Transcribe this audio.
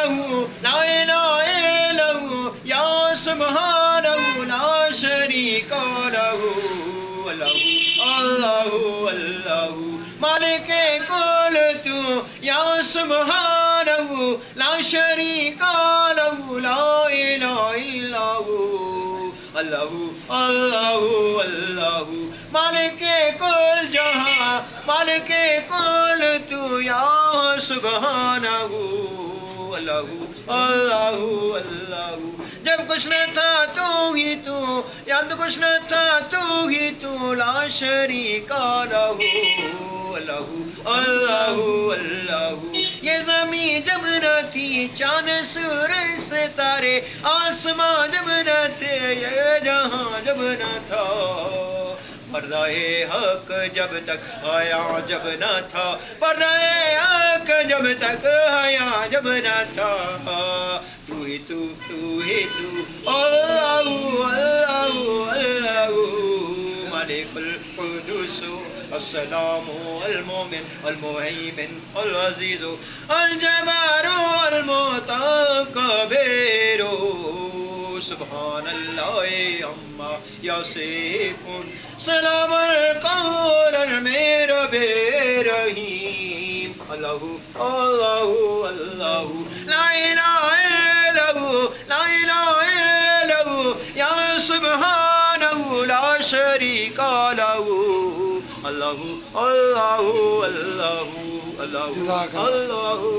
له لا إله إلا هو يا سبحانه لا شريك له الله الله مالك كل تو يا سبحانه لا شريك له لا إله إلا هو الله الله الله مالك كل جہاں مالک کل تو یا سبحانہ اللہ اللہ اللہ جب کچھ نہ تھا تو ہی تو یاد کچھ نہ تھا تو ہی تو لا شریک لہ اللہ اللہ اللہ یہ زمین جب نہ تھی چاند سورج ستارے آسمان جب نہ تھے یہ جہاں جب نہ تھا پردہ حق جب تک آیا جب نہ تھا پردہ حق جب تک آیا جب نہ تھا تو ہی تو اللہ اللہ اللہ مالک القدوس السلام المؤمن المهيمن العزيز الجبار المتكبر سبحان الله عما يصفون سلام القول المرب الرحيم الله الله الله لا إله إلا هو لا إله إلا هو يا سبحانه لا شريك له الله الله الله الله الله